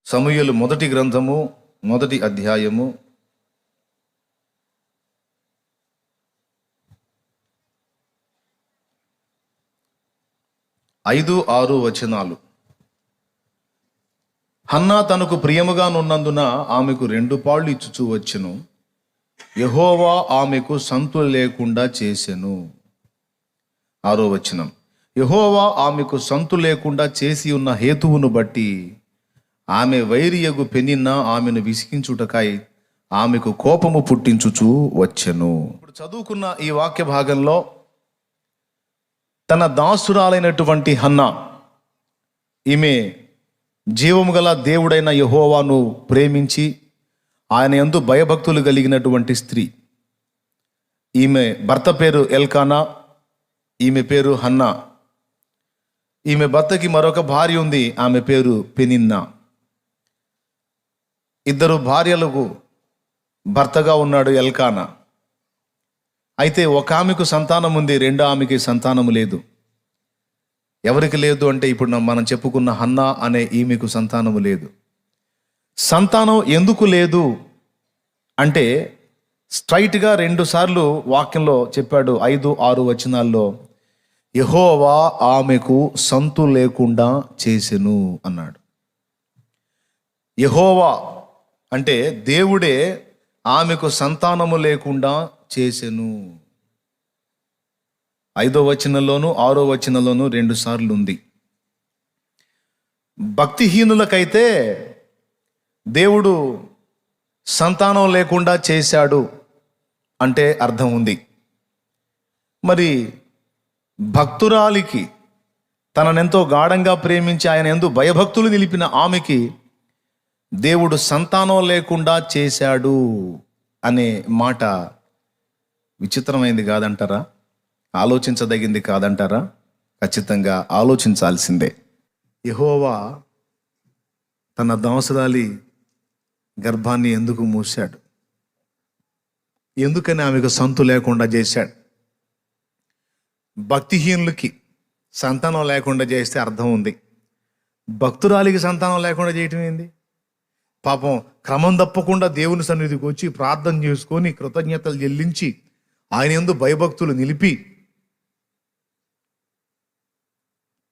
సమూయేలు మొదటి గ్రంథము 1వ అధ్యాయము 5-6 వచనాలు. హన్నా తనకు ప్రియముగానున్నందున ఆమెకు 2 పాళ్ళు ఇచ్చుచూ వచ్చెను. యెహోవా ఆమెకు సంతులు లేకుండా చేసెను. 6వ వచనం. యెహోవా ఆమెకు సంతు లేకుండా చేసి ఉన్న హేతువును బట్టి ఆమె వైరియగు పెనిన్న ఆమెను విసిగించుటకై ఆమెకు కోపము పుట్టించుచూ వచ్చెను. ఇప్పుడు చదువుకున్న ఈ వాక్య భాగంలో తన దాసురాలైనటువంటి హన్నా, ఈమె జీవము గల దేవుడైన యెహోవాను ప్రేమించి ఆయన యందు భయభక్తులు కలిగినటువంటి స్త్రీ. ఈమె భర్త పేరు ఎల్కానా, ఈమె పేరు హన్నా. ఈమె భర్తకి మరొక భార్య ఉంది, ఆమె పేరు పెనిన్నా. 2 భార్యలకు భర్తగా ఉన్నాడు ఎల్కానా. అయితే ఒక ఆమెకు సంతానం ఉంది, 2 ఆమెకి సంతానము లేదు. ఎవరికి లేదు అంటే ఇప్పుడు మనం చెప్పుకున్న హన్నా అనే ఈమెకు సంతానము లేదు. సంతానం ఎందుకు లేదు అంటే స్ట్రైట్గా 2 సార్లు వాక్యంలో చెప్పాడు. 5-6 వచనాల్లో యెహోవా ఆమెకు సంతు లేకుండా చేసెను అన్నాడు. యెహోవా అంటే దేవుడే ఆమెకు సంతానము లేకుండా చేసెను. 5వ వచనంలోను 6వ వచనంలోను 2 సార్లు ఉంది. భక్తిహీనులకైతే దేవుడు సంతానం లేకుండా చేశాడు అంటే అర్థం ఉంది. మరి భక్తురాలికి, తననెంతో గాఢంగా ప్రేమించి ఆయన ఎందు భయభక్తులు నిలిపిన ఆమెకి దేవుడు సంతానం లేకుండా చేశాడు అనే మాట విచిత్రమైంది కాదంటారా? ఆలోచించదగింది కాదంటారా? ఖచ్చితంగా ఆలోచించాల్సిందే. యెహోవా తన దాసురాలి గర్భాన్ని ఎందుకు మూశాడు? ఎందుకని ఆమెకు సంతు లేకుండా చేశాడు? భక్తిహీనులకి సంతానం లేకుండా చేస్తే అర్థం ఉంది. భక్తురాలికి సంతానం లేకుండా చేయటం ఏంది? పాపం క్రమం తప్పకుండా దేవుని సన్నిధికి వచ్చి ప్రార్థన చేసుకొని కృతజ్ఞతలు చెల్లించి ఆయన యందు భయభక్తులు నిలిపి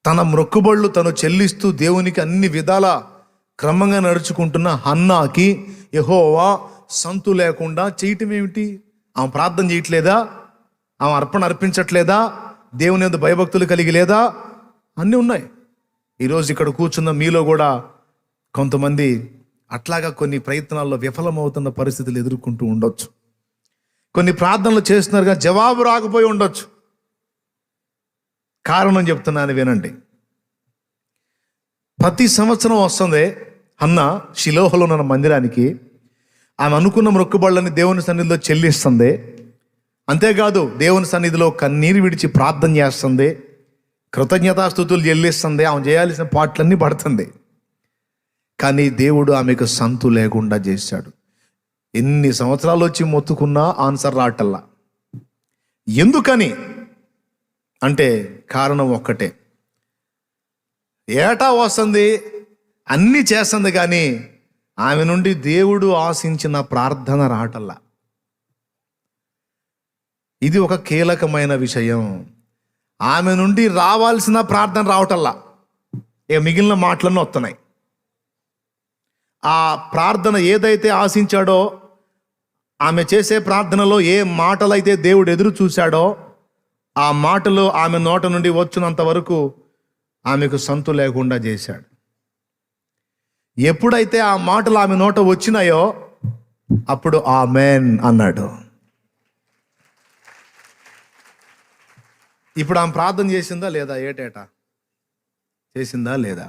తన మొక్కుబళ్ళు తను చెల్లిస్తూ దేవునికి అన్ని విధాల క్రమంగా నడుచుకుంటున్న హన్నాకి యెహోవా సంతు లేకుండా చేయటం ఏమిటి? ఆమె ప్రార్థన చేయట్లేదా? ఆమె అర్పణ అర్పించట్లేదా? దేవుని యందు భయభక్తులు కలిగి లేదా? అన్నీ ఉన్నాయి. ఈరోజు ఇక్కడ కూర్చున్న మీలో కూడా కొంతమంది అట్లాగా కొన్ని ప్రయత్నాల్లో విఫలమవుతున్న పరిస్థితులు ఎదుర్కొంటూ ఉండొచ్చు. కొన్ని ప్రార్థనలు చేస్తున్నారుగా జవాబు రాకపోయి ఉండొచ్చు. కారణం చెప్తున్నాను వినండి. ప్రతి సంవత్సరం వస్తుంది హన్నా షిలోహలో ఉన్న మందిరానికి. ఆమె అనుకున్న మొక్కుబళ్ళని దేవుని సన్నిధిలో చెల్లిస్తుంది. అంతేకాదు దేవుని సన్నిధిలో కన్నీరు విడిచి ప్రార్థన చేస్తుంది, కృతజ్ఞతాస్తుతులు చెల్లిస్తుంది, ఆమె చేయాల్సిన పాటలన్నీ పడుతుంది. కానీ దేవుడు ఆమెకు సంతు లేకుండా చేశాడు. ఎన్ని సంవత్సరాలు వచ్చి మొత్తుకున్నా ఆన్సర్ రాటల్లా. ఎందుకని అంటే కారణం ఒక్కటే. ఏటా వస్తుంది, అన్నీ చేస్తుంది, కానీ ఆమె నుండి దేవుడు ఆశించిన ప్రార్థన రాటల్లా. ఇది ఒక కీలకమైన విషయం. ఆమె నుండి రావాల్సిన ప్రార్థన రావటల్లా, ఇక మిగిలిన మాటలన్నీ వస్తున్నాయి. ఆ ప్రార్థన ఏదైతే ఆశించాడో, ఆమె చేసే ప్రార్థనలో ఏ మాటలైతే దేవుడు ఎదురు చూశాడో ఆ మాటలు ఆమె నోట నుండి వచ్చినంత వరకు ఆమెకు సంతు లేకుండా చేశాడు. ఎప్పుడైతే ఆ మాటలు ఆమె నోట వచ్చినాయో అప్పుడు ఆమెన్ అన్నాడు. ఇప్పుడు ఆమె ప్రార్థన చేసిందా లేదా? ఏటేటా చేసిందా లేదా?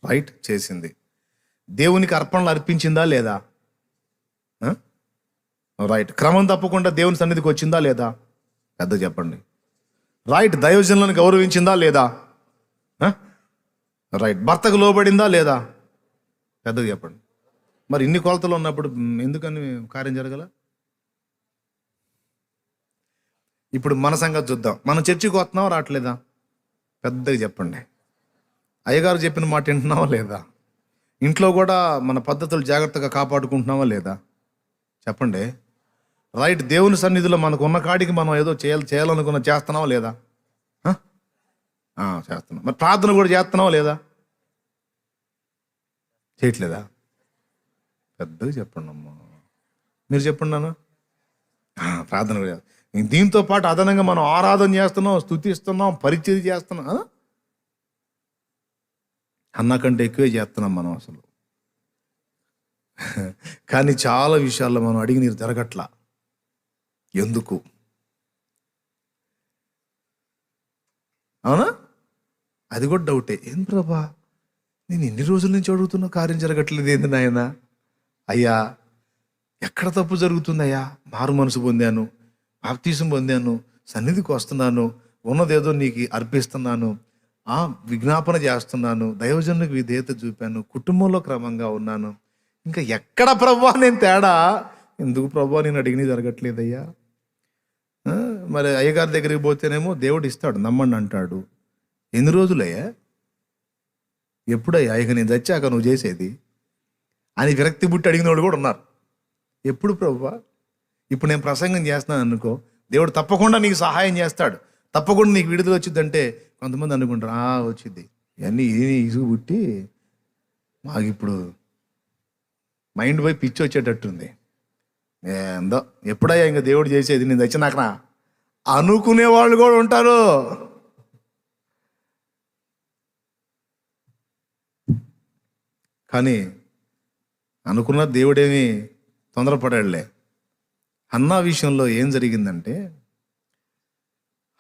రైట్, చేసింది. దేవునికి అర్పణలు అర్పించిందా లేదా? రైట్. క్రమం తప్పకుండా దేవుని సన్నిధికి వచ్చిందా లేదా? పెద్ద చెప్పండి. రైట్. దైవజనులను గౌరవించిందా లేదా? రైట్. భర్తకు లోబడిందా లేదా? పెద్దగా చెప్పండి. మరి ఇన్ని కొలతలు ఉన్నప్పుడు ఎందుకని కార్యం జరగల? ఇప్పుడు మన సంగతి చూద్దాం. మనం చర్చికి వస్తున్నావా రావట్లేదా? పెద్దగా చెప్పండి. అయ్యగారు చెప్పిన మాట వింటున్నావా లేదా? ఇంట్లో కూడా మన పద్ధతులు జాగ్రత్తగా కాపాడుకుంటున్నావా లేదా చెప్పండి. రైట్, దేవుని సన్నిధిలో మనకు ఉన్న కాడికి మనం ఏదో చేయాలనుకున్న చేస్తున్నావా లేదా? చేస్తున్నాం. మరి ప్రార్థన కూడా చేస్తున్నావా లేదా? చేయట్లేదా? పెద్దగా చెప్పండి అమ్మా, మీరు చెప్పండి నాన్న. ప్రార్థన కూడా దీంతో పాటు అదనంగా మనం ఆరాధన చేస్తున్నాం, స్తుతిస్తున్నాం, పరిచయం చేస్తున్నాం. అన్నకంటే ఎక్కువే చేస్తున్నాం మనం అసలు. కానీ చాలా విషయాల్లో మనం అడిగి నీరు జరగట్లా. ఎందుకు? అవునా? అది కూడా డౌటే. ఏం ప్రభా, నేను ఎన్ని రోజుల నుంచి అడుగుతున్నా కార్యం జరగట్లేదు, ఏంది నాయన? అయ్యా, ఎక్కడ తప్పు జరుగుతుందయ్యా? మారు మనసు పొందాను, బాప్తీసం పొందాను, సన్నిధికి వస్తున్నాను, ఉన్నదేదో నీకు అర్పిస్తున్నాను, విజ్ఞాపన చేస్తున్నాను, దైవజనులకు విధేయత చూపాను, కుటుంబంలో క్రమంగా ఉన్నాను. ఇంకా ఎక్కడ ప్రభా నేను తేడా? ఎందుకు ప్రభా నేను అడిగిన జరగట్లేదయ్యా? మరి అయ్యగారి దగ్గరికి పోతేనేమో దేవుడు ఇస్తాడు, నమ్మండి అంటాడు. ఎన్ని రోజులయ్యా? ఎప్పుడయ్యా ఇక నేను చచ్చాక నువ్వు చేసేది అని విరక్తి బుట్టి అడిగిన వాళ్ళు కూడా ఉన్నారు. ఎప్పుడు ప్రభువా? ఇప్పుడు నేను ప్రసంగం చేస్తున్నాను అనుకో, దేవుడు తప్పకుండా నీకు సహాయం చేస్తాడు, తప్పకుండా నీకు విడుదల వచ్చిందంటే కొంతమంది అనుకుంటారు వచ్చింది, ఇవన్నీ ఇసుగు పుట్టి మాకు ఇప్పుడు మైండ్ పోయి పిచ్చి వచ్చేటట్టుంది, ఏందో ఎప్పుడయ్యా ఇంకా దేవుడు చేసేది నేను తెచ్చినాకనా అనుకునే వాళ్ళు కూడా ఉంటారు. కానీ అనుకున్న దేవుడేమి తొందరపడాడులే. హన్నా విషయంలో ఏం జరిగిందంటే,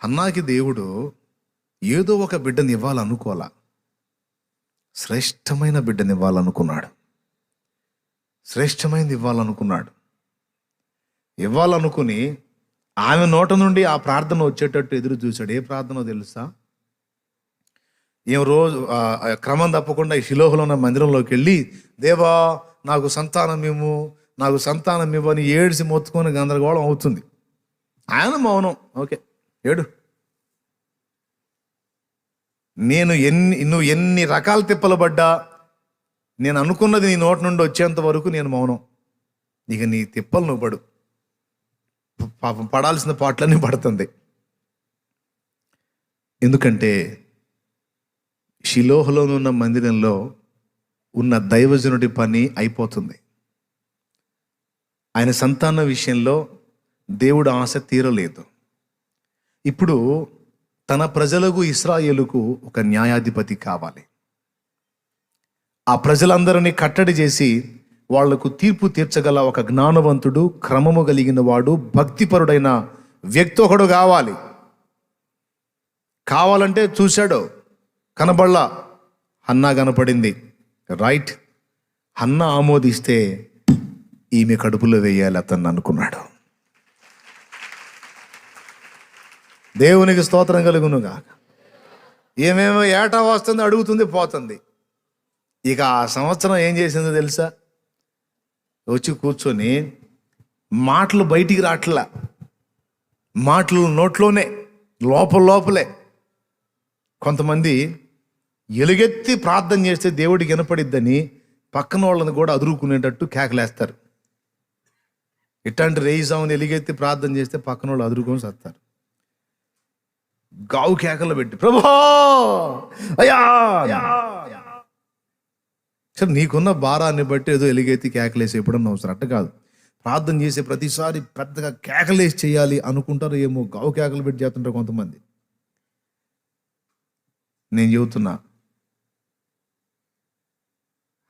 హన్నాకి దేవుడు ఏదో ఒక బిడ్డని ఇవ్వాలనుకోలా, శ్రేష్టమైన బిడ్డని ఇవ్వాలనుకున్నాడు. శ్రేష్టమైనది ఇవ్వాలనుకుని ఆమె నోట నుండి ఆ ప్రార్థన వచ్చేటట్టు ఎదురు చూశాడు. ఏ ప్రార్థనో తెలుసా? ఏం రోజు క్రమం తప్పకుండా ఈ షిలోహులో ఉన్న మందిరంలోకి వెళ్ళి, దేవా నాకు సంతానం ఇవ్వని ఏడ్చి మొత్తుకొని గందరగోళం అవుతుంది. ఆయన మౌనం. ఓకే, ఏడు, నువ్వు ఎన్ని రకాల తిప్పలు పడ్డా నేను అనుకున్నది నీ నోటి నుండి వచ్చేంత వరకు నేను మౌనం. ఇక నీ తిప్పలు నువ్వు పడు, పాపం పడాల్సిన పాటలన్నీ పడుతుంది. ఎందుకంటే షిలోహులోనున్న మందిరంలో ఉన్న దైవజనుడి పని అయిపోతుంది. ఆయన సంతాన విషయంలో దేవుడు ఆశ తీరలేదు. ఇప్పుడు తన ప్రజలకు, ఇశ్రాయేలుకు ఒక న్యాయాధిపతి కావాలి. ఆ ప్రజలందరినీ కట్టడి చేసి వాళ్లకు తీర్పు తీర్చగల ఒక జ్ఞానవంతుడు, క్రమము కలిగిన వాడు, భక్తిపరుడైన వ్యక్తి ఒకడు కావాలంటే చూశాడు, కనబడలా. హన్నా కనపడింది. రైట్, హన్నా ఆమోదిస్తే ఈమె కడుపులో వేయాలి అతన్ని అనుకున్నాడు. దేవునికి స్తోత్రం కలుగునుగా. ఏమేమో ఏటా వస్తుంది, అడుగుతుంది, పోతుంది. ఇక ఆ సంవత్సరం ఏం చేసిందో తెలుసా? వచ్చి కూర్చొని మాటలు బయటికి రాట్లా, మాటలు నోట్లోనే, లోపలే. కొంతమంది ఎలుగెత్తి ప్రార్థన చేస్తే దేవుడికి వినపడిద్దని పక్కన వాళ్ళని కూడా అదురుకునేటట్టు కేకలేస్తారు. ఇట్లాంటి రేయిసామని ఎలుగెత్తి ప్రార్థన చేస్తే పక్కన వాళ్ళు అదురుకొని సత్తారు. గావు కేకలు పెట్టి ప్రభా అయ్యా. సరే, నీకున్న భారాన్ని బట్టి ఏదో ఎలుగెత్తి కేకలేసి ఎప్పుడన్నా అవసరం, అట్ట కాదు. ప్రార్థన చేసే ప్రతిసారి పెద్దగా కేకలేసి చేయాలి అనుకుంటారు. ఏమో గావు కేకలు పెట్టి చేస్తుంటారు కొంతమంది. నేను చెబుతున్నా,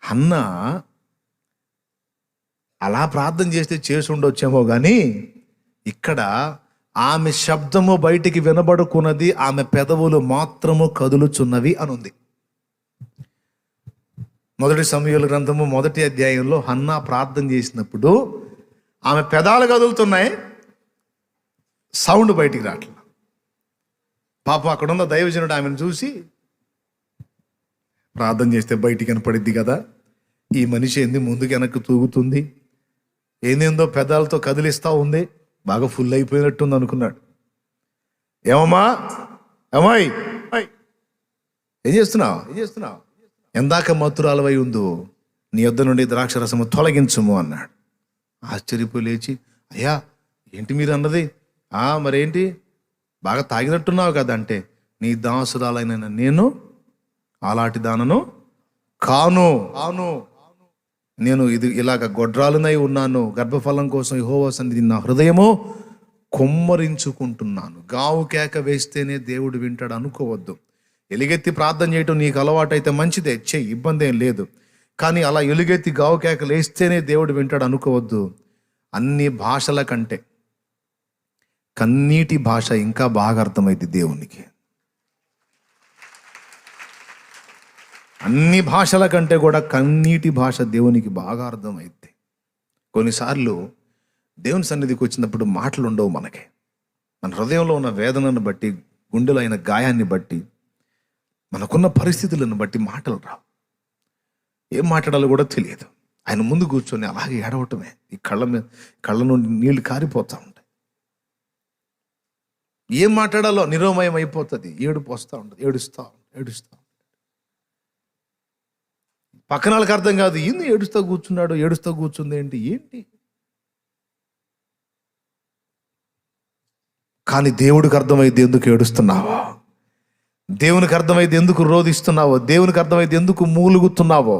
హన్నా అలా ప్రార్థన చేస్తే చేసి ఉండొచ్చేమో కానీ ఇక్కడ ఆమె శబ్దము బయటికి వినబడుకున్నది, ఆమె పెదవులు మాత్రము కదులుచున్నవి అనుంది. 1 సమూయేలు గ్రంథము 1వ అధ్యాయంలో హన్నా ప్రార్థన చేసినప్పుడు ఆమె పెదాలు కదులుతున్నాయి, సౌండ్ బయటికి రావట్లేదు. పాప అక్కడున్న దైవజనుడు ఆమెను చూసి, ప్రార్థన చేస్తే బయటికి కనపడిద్ది కదా, ఈ మనిషి ఏంది ముందుకు వెనక్కి తూగుతుంది, ఏందేందో పెదాలతో కదిలిస్తూ ఉంది, బాగా ఫుల్ అయిపోయినట్టుంది అనుకున్నాడు. ఏమమ్మా, ఏం చేస్తున్నావు? ఎందాక మత్తురాలవై ఉందో నీ యొద్ద నుండి ద్రాక్షరసము తొలగించుము అన్నాడు. ఆశ్చర్యపోయి లేచి, అయ్యా ఏంటి మీరు అన్నది? మరేంటి, బాగా తాగినట్టున్నావు కదా అంటే, నీ దాసురాలైన నేను అలాంటి దానను కాను. నేను ఇలాగ గొడ్రాలునై ఉన్నాను. గర్భఫలం కోసం యెహోవా సన్నిధిని నా హృదయము కొమ్మరించుకుంటున్నాను. గావు కేక వేస్తేనే దేవుడు వింటాడు అనుకోవద్దు. ఎలుగెత్తి ప్రార్థన చేయటం నీకు అలవాటైతే మంచిదే, చెయ్యి, ఇబ్బంది ఏం లేదు. కానీ అలా ఎలుగెత్తి గావు కేకలు వేస్తేనే దేవుడు వింటాడు అనుకోవద్దు. అన్ని భాషల కంటే కన్నీటి భాష ఇంకా బాగా అర్థమైంది దేవునికి. అన్ని భాషల కంటే కూడా కన్నీటి భాష దేవునికి బాగా అర్థమైంది. కొన్నిసార్లు దేవుని సన్నిధికి వచ్చినప్పుడు మాటలు ఉండవు మనకి. మన హృదయంలో ఉన్న వేదనను బట్టి, గుండెలో అయిన గాయాన్ని బట్టి, మనకున్న పరిస్థితులను బట్టి మాటలు రావు. ఏం మాట్లాడాలో కూడా తెలియదు. ఆయన ముందు కూర్చొని అలాగే ఏడవటమే. ఈ కళ్ళ నుండి నీళ్లు కారిపోతూ ఉంటాయి. ఏం మాట్లాడాలో నిరోమయం అయిపోతుంది. ఏడుపు వస్తూ ఉంటుంది. ఏడుస్తా పక్కన వాళ్ళకి అర్థం కాదు. ఏంది ఏడుస్తూ కూర్చున్నాడు, ఏడుస్తూ కూర్చుంది ఏంటి. కానీ దేవుడికి అర్థమైంది ఎందుకు ఏడుస్తున్నావో, దేవునికి అర్థమైంది ఎందుకు రోధిస్తున్నావో, దేవునికి అర్థమైంది ఎందుకు మూలుగుతున్నావో.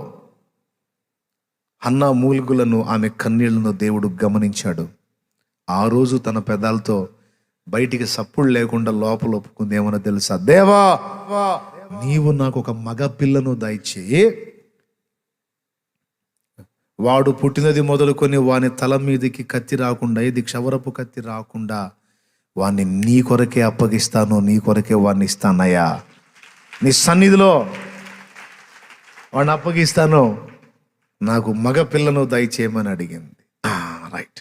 హన్నా మూలుగులను, ఆమె కన్నీళ్లను దేవుడు గమనించాడు. ఆ రోజు తన పెదాలతో బయటికి సప్పుడు లేకుండా లోపల ఒప్పుకుంది. ఏమన్నా తెలుసా? దేవా, నీవు నాకు ఒక మగ పిల్లను దయచేయి. వాడు పుట్టినది మొదలుకొని వాని తల మీదకి కత్తి రాకుండా, ఇది క్షవరపు కత్తి రాకుండా వాణ్ణి నీ కొరకే అప్పగిస్తాను, నీ కొరకే వాడిని ఇస్తానయ్యా, నీ సన్నిధిలో వాడిని అప్పగిస్తాను, నాకు మగ పిల్లను దయచేయమని అడిగింది. రైట్.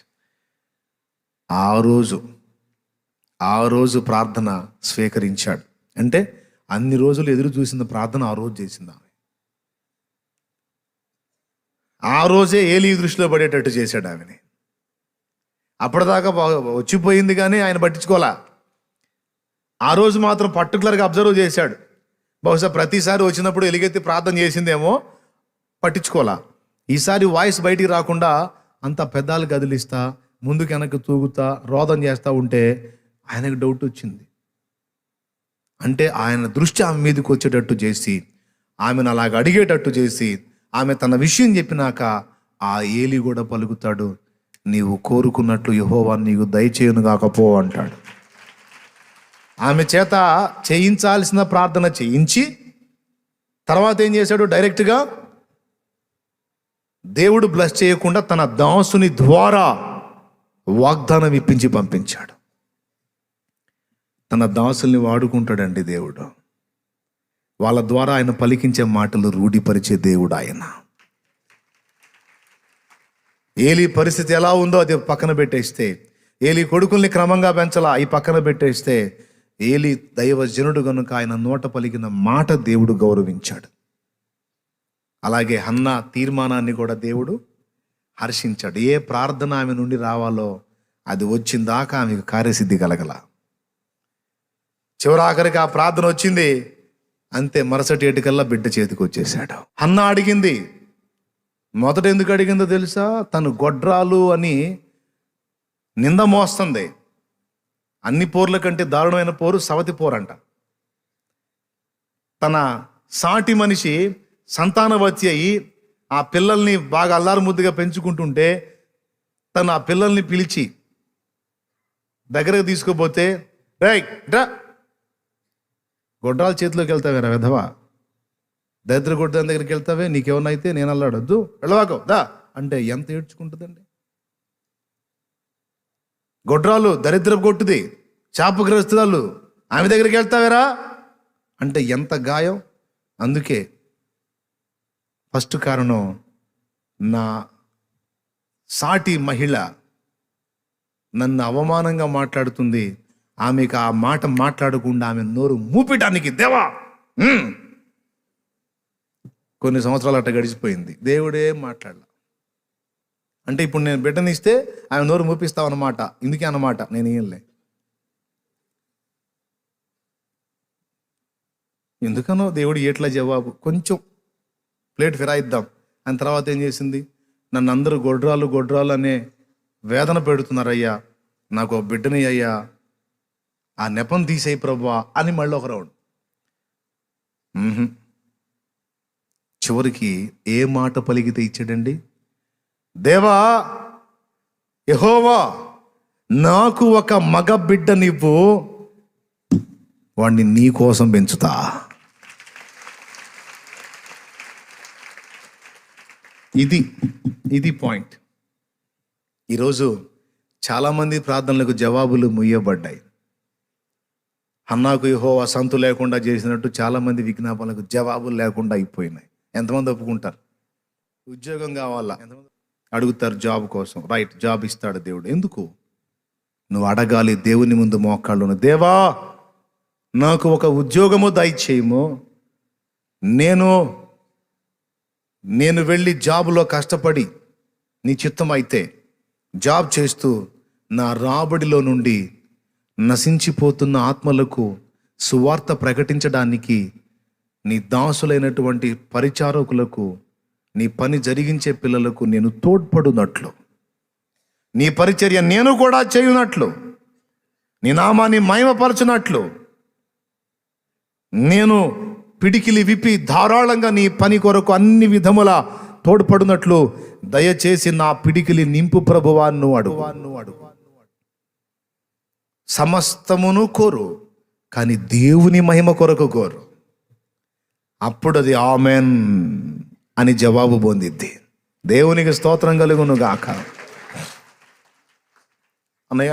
ఆ రోజు ప్రార్థన స్వీకరించాడు. అంటే అన్ని రోజులు ఎదురు చూసిన ప్రార్థన ఆ రోజు చేసింది ఆమె. ఆ రోజే ఏలీ దృష్టిలో పడేటట్టు చేశాడు ఆమెని. అప్పటిదాకా వచ్చిపోయింది కానీ ఆయన పట్టించుకోలే. ఆ రోజు మాత్రం పర్టికులర్గా అబ్జర్వ్ చేశాడు. బహుశా ప్రతిసారి వచ్చినప్పుడు ఎలుగెత్తి ప్రార్థన చేసిందేమో, పట్టించుకోలే. ఈసారి వాయిస్ బయటికి రాకుండా అంత పెద్దాలు కదిలిస్తా, ముందుకు వెనక్కి తూగుతా, రోదన చేస్తూ ఉంటే ఆయనకు డౌట్ వచ్చింది. అంటే ఆయన దృష్టి ఆమె మీదకి వచ్చేటట్టు చేసి, ఆమెను అలాగ అడిగేటట్టు చేసి, ఆమె తన విషయం చెప్పినాక ఆ ఏలీ కూడా పలుకుతాడు, నీవు కోరుకున్నట్లు యెహోవా నీకు దయచేయును కాకపో అంటాడు. ఆమె చేత చేయించాల్సిన ప్రార్థన చేయించి తర్వాత ఏం చేశాడు? డైరెక్ట్గా దేవుడు బ్లెస్ చేయకుండా తన దాసుని ద్వారా వాగ్దానం ఇప్పించి పంపించాడు. తన దాసుల్ని వాడుకుంటాడండి దేవుడు. వాళ్ళ ద్వారా ఆయన పలికించే మాటలు రూఢిపరిచే దేవుడు ఆయన. ఏలీ పరిస్థితి ఎలా ఉందో అది పక్కన పెట్టేస్తే, ఏలీ కొడుకుల్ని క్రమంగా పెంచలా ఈ పక్కన పెట్టేస్తే, ఏలీ దైవజనుడు కనుక ఆయన నోట పలికిన మాట దేవుడు గౌరవించాడు. అలాగే హన్నా తీర్మానాన్ని కూడా దేవుడు హర్షించాడు. ఏ ప్రార్థన ఆమె నుండి రావాలో అది వచ్చిందాకా ఆమెకు కార్యసిద్ధి కలగల. చివరాఖరికి ఆ ప్రార్థన వచ్చింది, అంతే. మరుసటి ఏటికల్లా బిడ్డ చేతికి వచ్చేసాడు. హన్నా అడిగింది. మొదట ఎందుకు అడిగిందో తెలుసా? తను గొడ్రాలు అని నింద మోస్తుంది. అన్ని పోర్ల కంటే దారుణమైన పోరు సవతి పోరంట. తన సాటి మనిషి సంతానవతి అయి ఆ పిల్లల్ని బాగా అల్లారు ముద్దుగా పెంచుకుంటుంటే తను ఆ పిల్లల్ని పిలిచి దగ్గరకు తీసుకుపోతే, రైట్ రా, గొడ్రాల చేతిలోకి వెళ్తావేరా విధవా, దరిద్ర గొడ్డ దగ్గరికి వెళ్తావే, నీకేమన్నా అయితే నేను అల్లాడొద్దు, వెళ్ళవాకో దా అంటే ఎంత ఏడ్చుకుంటుందండి. గొడ్రాలు దరిద్ర కొట్టుది, శాపగ్రస్తురాలు, ఆమె దగ్గరికి వెళ్తావేరా అంటే ఎంత గాయం. అందుకే ఫస్ట్ కారణం, నా సాటి మహిళ నన్ను అవమానంగా మాట్లాడుతుంది, ఆమెకు ఆ మాట మాట్లాడకుండా ఆమె నోరు మూపిటానికి దేవా. కొన్ని సంవత్సరాలు అట్ట గడిచిపోయింది, దేవుడే మాట్లాడాల. అంటే ఇప్పుడు నేను బిడ్డనిస్తే ఆమె నోరు మూపిస్తావన్నమాట. ఇందుకే అన్నమాట నేను ఏంలే. ఎందుకనో దేవుడు ఎట్లా జవాబు, కొంచెం ప్లేట్ ఫిరాయిద్దాం, అని తర్వాత ఏం చేసింది? నన్ను అందరూ గొడ్రాలు గొడ్రాలు అనే వేదన పెడుతున్నారయ్యా, నాకు ఒక బిడ్డని అయ్యా, ఆ నెపం తీసేయి ప్రభువా అని మళ్ళీ ఒక రౌండ్. చివరికి ఏ మాట పలికితే ఇచ్చాడండి? దేవా యెహోవా, నాకు ఒక మగ బిడ్డనివ్వు, వాడిని నీ కోసం పెంచుతా. ఇది పాయింట్. ఈరోజు చాలామంది ప్రార్థనలకు జవాబులు ముయ్యబడ్డాయి. హన్నాకు యెహోవా సంతు లేకుండా చేసినట్టు చాలామంది విజ్ఞాపనలకు జవాబులు లేకుండా అయిపోయినాయి. ఎంతమంది ఒప్పుకుంటారు? ఉద్యోగం కావాలా అడుగుతారు, జాబ్ కోసం. రైట్, జాబ్ ఇస్తాడు దేవుడు. ఎందుకు? నువ్వు అడగాలి దేవుని ముందు మోకాళ్ళును, దేవా నాకు ఒక ఉద్యోగము దయచేయము, నేను వెళ్ళి జాబులో కష్టపడి నీ చిత్తం అయితే జాబ్ చేస్తూ నా రాబడిలో నుండి నశించిపోతున్న ఆత్మలకు సువార్త ప్రకటించడానికి నీ దాసులైనటువంటి పరిచారకులకు, నీ పని జరిగించే పిల్లలకు నేను తోడ్పడునట్లు, నీ పరిచర్య నేను కూడా చేయునట్లు, నీ నామాన్ని మహిమపరచునట్లు, నేను పిడికిలి విప్పి ధారాళంగా నీ పని కొరకు అన్ని విధముల తోడ్పడునట్లు దయచేసి నా పిడికిలి నింపు ప్రభువా నువ్వు అడుగు. సమస్తమును కోరు, కానీ దేవుని మహిమ కొరకు కోరు. అప్పుడు అది ఆమెన్ అని జవాబు పొందిద్ది. దేవునికి స్తోత్రం కలుగును గాక. అన్నయ్య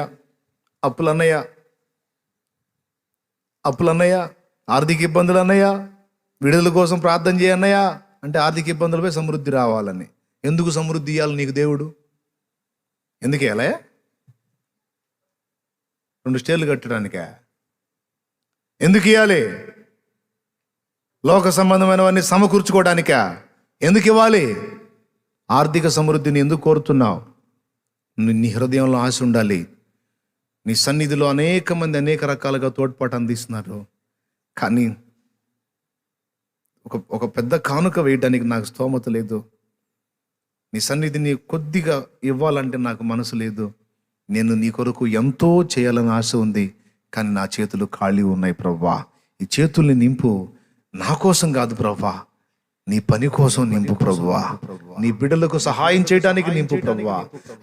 అప్పులన్నయ్య, ఆర్థిక ఇబ్బందులు అన్నయ్య, విడుదల కోసం ప్రార్థన చేయన్నయ్య అంటే ఆర్థిక ఇబ్బందులపై సమృద్ధి రావాలని. ఎందుకు సమృద్ధి ఇవ్వాలి నీకు దేవుడు? ఎందుకు ఇవ్వాలే? 2 స్టేర్లు కట్టడానికా? ఎందుకు ఇవ్వాలి? లోక సంబంధమైనవన్నీ సమకూర్చుకోవడానికా? ఎందుకు ఇవ్వాలి? ఆర్థిక సమృద్ధిని ఎందుకు కోరుతున్నావు? నీ హృదయంలో ఆశ ఉండాలి. నీ సన్నిధిలో అనేక మంది అనేక రకాలుగా తోడ్పాటు అందిస్తున్నారు, కానీ ఒక పెద్ద కానుక వేయడానికి నాకు స్తోమత లేదు. నీ సన్నిధిని కొద్దిగా ఇవ్వాలంటే నాకు మనసు లేదు. నేను నీ కొరకు ఎంతో చేయాలని ఆశ ఉంది, కానీ నా చేతులు ఖాళీ ఉన్నాయి ప్రభువా. ఈ చేతుల్ని నింపు, నా కోసం కాదు ప్రభువా, నీ పని కోసం నింపు ప్రభువా. నీ బిడ్డలకు సహాయం చేయడానికి నింపు ప్రభువా.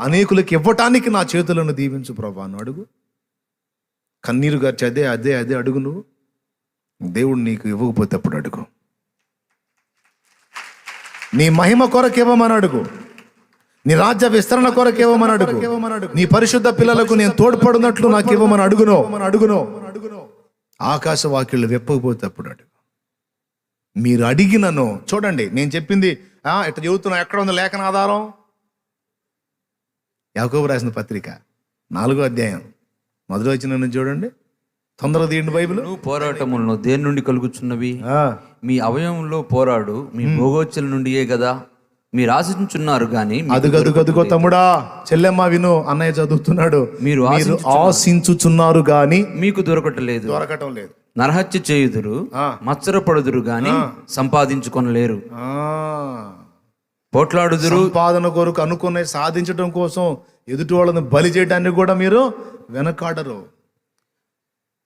అనేకులకు ఇవ్వటానికి నా చేతులను దీవించు ప్రభువా అని అడుగు. కన్నీరు గార్చి అదే అడుగు. నువ్వు దేవుడు నీకు ఇవ్వకపోతే అప్పుడు అడుగు. నీ మహిమ కొరకు ఇవ్వమని అడుగు. నీ రాజ్య విస్తరణ కొరకు ఇవ్వమని అడుగు. నీ పరిశుద్ధ పిల్లలకు నేను తోడ్పడినట్లు నాకు ఇవ్వమని అడుగును. ఆకాశ వాక్యులు వెప్పకపోతే అప్పుడు అడుగు. మీరు అడిగినను, చూడండి నేను చెప్పింది ఇట్లా చెబుతున్నా, ఎక్కడ ఉంది లేఖన ఆధారం? యాకోబు రాసిన పత్రిక 4వ అధ్యాయం 1వ వచనం చూడండి. తొందరగా తీయండి బైబిల్. పోరాటములను దేని నుండి కలుగుచున్నవి? మీ అవయవంలో పోరాడు మీ భోగోచ్చల నుండియే కదా మీరు ఆశించున్నారు గాని. అదుగో తమ్ముడా, చెల్లెమ్మ విను, అన్నయ్య చదువుతున్నాడు. మీరు ఆశించుచున్నారు గాని మీకు దొరకటం లేదు. నరహత్య చేయుదురు, మత్సరపడుదురు గాని సంపాదించుకొనలేరు. పోట్లాడుదురు, సంపాదన కొరకు అనుకునే సాధించడం కోసం ఎదుటి వాళ్ళని బలి చేయడానికి కూడా మీరు వెనకాడరు.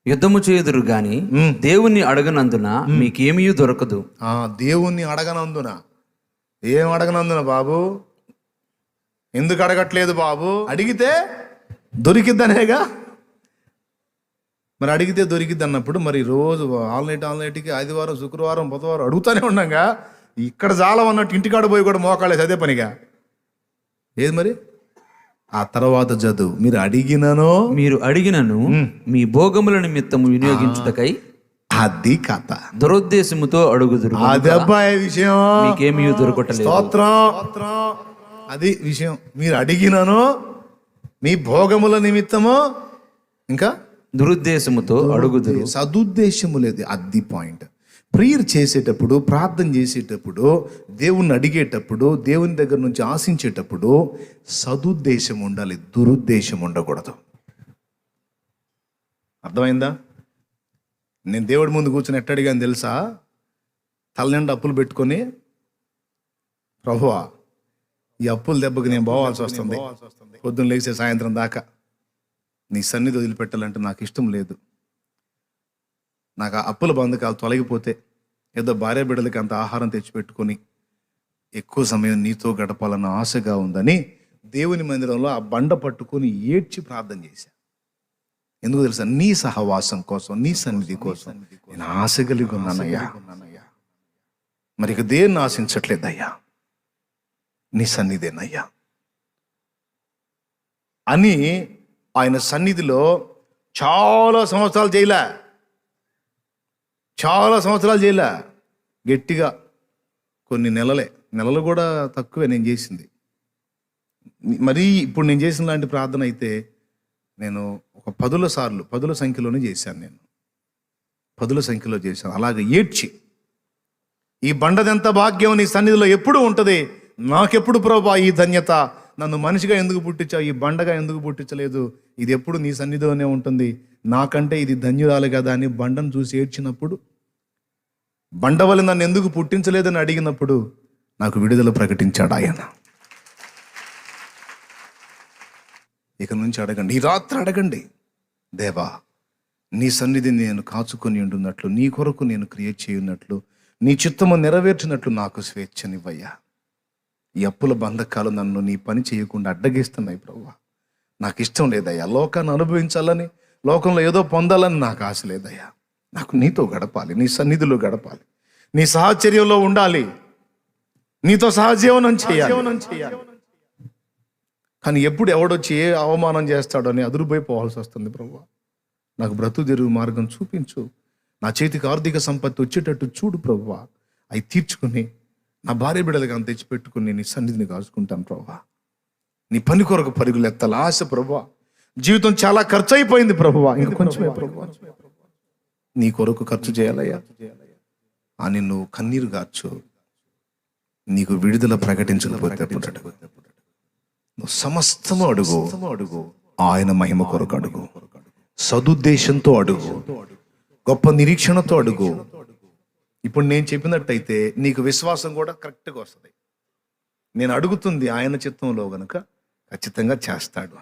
యుద్ధము చేయుదురు గాని దేవుణ్ణి అడగనందున మీకేమీ దొరకదు. దేవుణ్ణి అడగనందున ఏం అడగనందున బాబు? ఎందుకు అడగట్లేదు బాబు? అడిగితే దొరికిద్దనేగా. మరి అడిగితే దొరికిద్ది అన్నప్పుడు మరి రోజు ఆల్నైట్కి ఆదివారం శుక్రవారం బుధవారం అడుగుతానే ఉన్నాగా. ఇక్కడ జాలమన్నట్టు ఇంటికాడ పోయి కూడా మోకాళ్ళేసి అదే పనిగా. ఏది మరి? ఆ తర్వాత చదువు. మీరు అడిగినను మీ భోగముల నిమిత్తము వినియోగించుటకై. అది కథ. దురుద్దేశముతో అడుగుదురు, అది అబ్బాయి విషయం. మీకేమీ దొరకట్లేదు. స్తోత్రం. అది విషయం. మీరు అడిగినను మీ భోగముల నిమిత్తము, ఇంకా దురుద్దేశముతో అడుగుదురు. సదుద్దేశము లేదు. అది పాయింట్. ప్రేయర్ చేసేటప్పుడు, ప్రార్థన చేసేటప్పుడు, దేవుణ్ణి అడిగేటప్పుడు, దేవుని దగ్గర నుంచి ఆశించేటప్పుడు సదుద్దేశం ఉండాలి, దురుద్దేశం ఉండకూడదు. అర్థమైందా? నేను దేవుడి ముందు కూర్చొని ఎట్టడిగాను తెలుసా? తలనిండా అప్పులు పెట్టుకొని ప్రభువా, ఈ అప్పుల దెబ్బకి నేను పోవాల్సి వస్తుంది, పొద్దున్న లేచే సాయంత్రం దాకా నీ సన్నిధి వదిలిపెట్టాలంటే నాకు ఇష్టం లేదు. నాకు ఆ అప్పుల బంధకాలు తొలగిపోతే ఏదో భార్య బిడ్డలకి అంత ఆహారం తెచ్చిపెట్టుకొని ఎక్కువ సమయం నీతో గడపాలన్న ఆశగా ఉందని దేవుని మందిరంలో ఆ బండ పట్టుకొని ఏడ్చి ప్రార్థన చేశా. ఎందుకు తెలుసా? నీ సహవాసం కోసం, నీ సన్నిధి కోసం నేను ఆశ కలిగి ఉన్నానయ్యా. మరి ఇక దేన్ని ఆశించట్లేదయ్యా, నీ సన్నిధేనయ్యా అని ఆయన సన్నిధిలో చాలా సంవత్సరాలు చేయలే, గట్టిగా కొన్ని నెలలు కూడా తక్కువే నేను చేసింది. మరీ ఇప్పుడు నేను చేసిన లాంటి ప్రార్థన అయితే నేను ఒక 10 సంఖ్యలోనే చేశాను. నేను 10 సంఖ్యలో చేశాను. అలాగే ఏడ్చి, ఈ బండదెంత భాగ్యం నీ సన్నిధిలో ఎప్పుడు ఉంటుంది, నాకెప్పుడు ప్రభా ఈ ధన్యత, నన్ను మనిషిగా ఎందుకు పుట్టించావు, ఈ బండగా ఎందుకు పుట్టించలేదు, ఇది ఎప్పుడు నీ సన్నిధిలోనే ఉంటుంది, నాకంటే ఇది ధన్యురాలు కదా అని బండను చూసి ఏడ్చినప్పుడు, బండ వల్ల నన్ను ఎందుకు పుట్టించలేదని అడిగినప్పుడు నాకు విడుదల ప్రకటించాడు ఆయన. ఇక నుంచి అడగండి, ఈ రాత్రి అడగండి, దేవా నీ సన్నిధిని నేను కాచుకొని ఉంటున్నట్లు, నీ కొరకు నేను క్రియేట్ చేయున్నట్లు, నీ చిత్తము నెరవేర్చినట్లు నాకు స్వేచ్ఛనివ్వయ్యా. ఈ అప్పుల బంధకాలు నన్ను నీ పని చేయకుండా అడ్డగిస్తున్నాయి ప్రభువా. నాకు ఇష్టం లేదయ్యా, లోకాన్ని అనుభవించాలని, లోకంలో ఏదో పొందాలని నాకు ఆశ లేదయ్యా. నాకు నీతో గడపాలి, నీ సన్నిధిలో గడపాలి, నీ సాహచర్యంలో ఉండాలి, నీతో సహజీవనం చేయాలి. కానీ ఎప్పుడు ఎవడొచ్చి ఏ అవమానం చేస్తాడో అని అదురుపోయిపోవాల్సి వస్తుంది. ప్రభువా నాకు బ్రతుకు తెరువు మార్గం చూపించు, నా చేతికి ఆర్థిక సంపత్తి వచ్చేటట్టు చూడు ప్రభువా. అవి తీర్చుకుని నా భార్య బిడ్డలకి అంత తెచ్చిపెట్టుకుని నీ సన్నిధిని కాచుకుంటాను ప్రభువా. నీ పని కొరకు పరుగులు ఎత్తాల ఆశ ప్రభువా. జీవితం చాలా ఖర్చు అయిపోయింది ప్రభువా, ఇంకా కొంచెమే ప్రభువా, నీ కొరకు ఖర్చు చేయాలయ్యా అని నువ్వు కన్నీరు గార్చు. నీకు విడుదల ప్రకటించకపోతే నువ్వు సమస్తము అడుగు, ఆయన మహిమ కొరకు అడుగు, సదుద్దేశంతో అడుగు, గొప్ప నిరీక్షణతో అడుగు. ఇప్పుడు నేను చెప్పినట్టయితే నీకు విశ్వాసం కూడా కరెక్ట్గా వస్తుంది. నేను అడుగుతుంది ఆయన చిత్తంలో గనుక ఖచ్చితంగా చేస్తాడు.